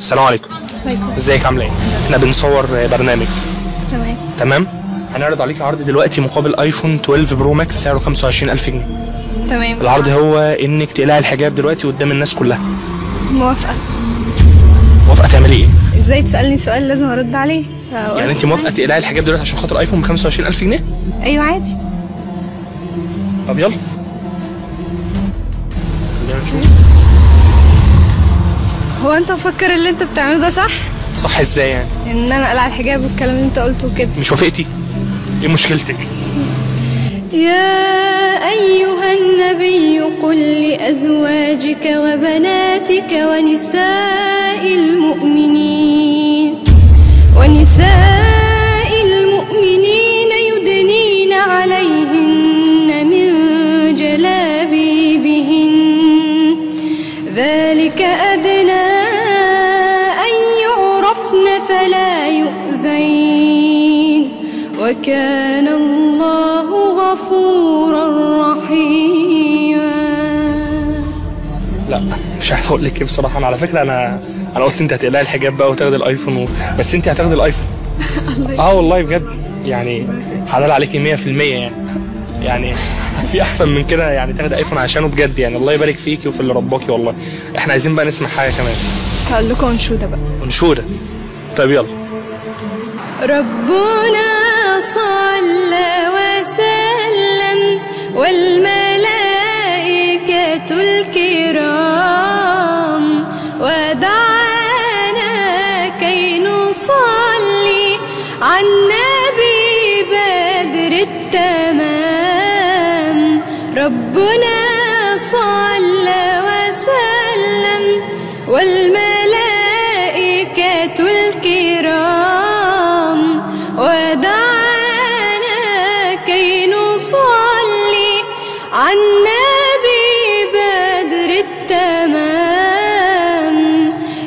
السلام عليكم. عليكم. ازيك عامله ايه؟ احنا بنصور برنامج. تمام. هنعرض عليك عرض دلوقتي مقابل ايفون 12 برو ماكس سعره 25000 جنيه. تمام. العرض هو انك تقلعي الحجاب دلوقتي قدام الناس كلها. موافقة. موافقه تعملي ايه؟ ازاي تسألني سؤال لازم ارد عليه؟ يعني انت موافقه تقلعي الحجاب دلوقتي عشان خاطر ايفون ب 25000 جنيه؟ ايوه عادي. طب يلا خلينا نشوف. هو انت مفكر اللي انت بتعمله ده صح؟ صح ازاي يعني؟ ان انا اقلع الحجاب والكلام اللي انت قلته كده. مش وافقتي؟ ايه مشكلتك؟ يا أيها النبي قل لأزواجك وبناتك ونساء المؤمنين يدنين عليهن من جلابيبهن ذلك أدنى أن يعرفن فلا يؤذين وكان الله غفورا رحيما. لا مش عارف اقول لك ايه بصراحه. انا على فكره انا قلت انت هتقلعي الحجاب بقى وتاخدي الايفون بس انت هتاخدي الايفون. والله بجد يعني حلال عليكي 100% يعني في احسن من كده يعني تاخدي ايفون عشانه بجد يعني. الله يبارك فيكي وفي اللي رباكي والله. احنا عايزين بقى نسمع حاجه كمان. هقول لكم انشوده بقى. انشوده؟ طيب يلا. ربنا صلى وسلم والملائكة الكرام ودعانا كي نصلي على النبي بدر التمام. ربنا صلى وسلم والملائكة الكرام ودعانا كي نصلي على النبي بدر التمام.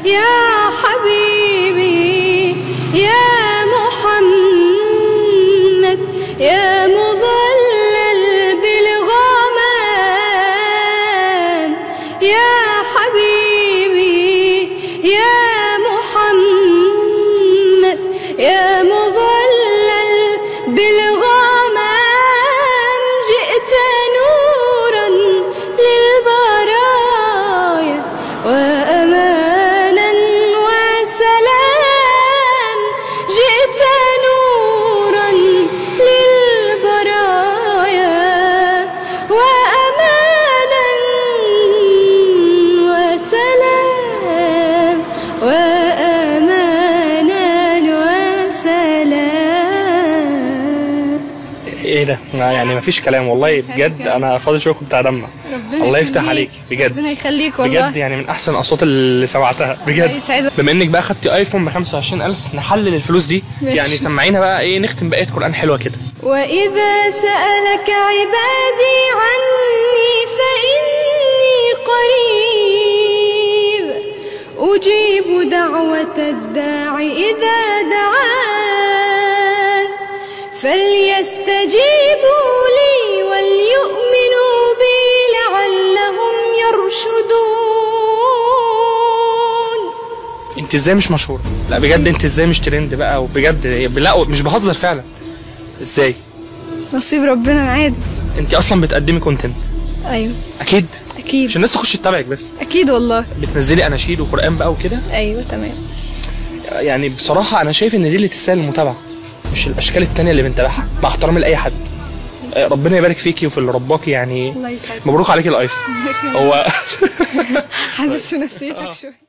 يا حبيبي يا محمد يا مظلل بالغمام. يا حبيبي يا محمد يا مظلل بالغمام. جئت نورا للبرايا وأمانا وسلام. جئت نورا للبرايا وأمانا وسلام ايه ده؟ يعني مفيش كلام والله بجد. انا فاضي شويه كنت هدمع. الله يفتح عليك بجد. ربنا يخليك والله بجد يعني من احسن الاصوات اللي سمعتها بجد. بما انك بقى خدتي ايفون ب 25000 نحلل الفلوس دي ماشي. يعني سمعينا بقى ايه، نختم بقيه قران حلوه كده. وإذا سألك عبادي عني فإني قريب أجيب دعوة الداع إذا دعان فليستجيبوا لي وليؤمنوا بي لعلهم يرشدون. انت ازاي مش مشهوره؟ لا بجد انت ازاي مش ترند بقى؟ وبجد لا مش بهزر فعلا. ازاي؟ نصيب ربنا عادي. انت اصلا بتقدمي كونتنت؟ ايوه اكيد اكيد عشان الناس تخش تتابعك بس. اكيد والله. بتنزلي اناشيد وقران بقى وكده؟ ايوه تمام. يعني بصراحه انا شايف ان دي اللي تستاهل المتابعه مش الاشكال التانية اللي بنتابعها مع احترامي لاي حد. ربنا يبارك فيكي وفي اللي رباكي يعني. الله يسعدك. مبروك عليكي الايفون. هو حاسس بنفسيتك شويه.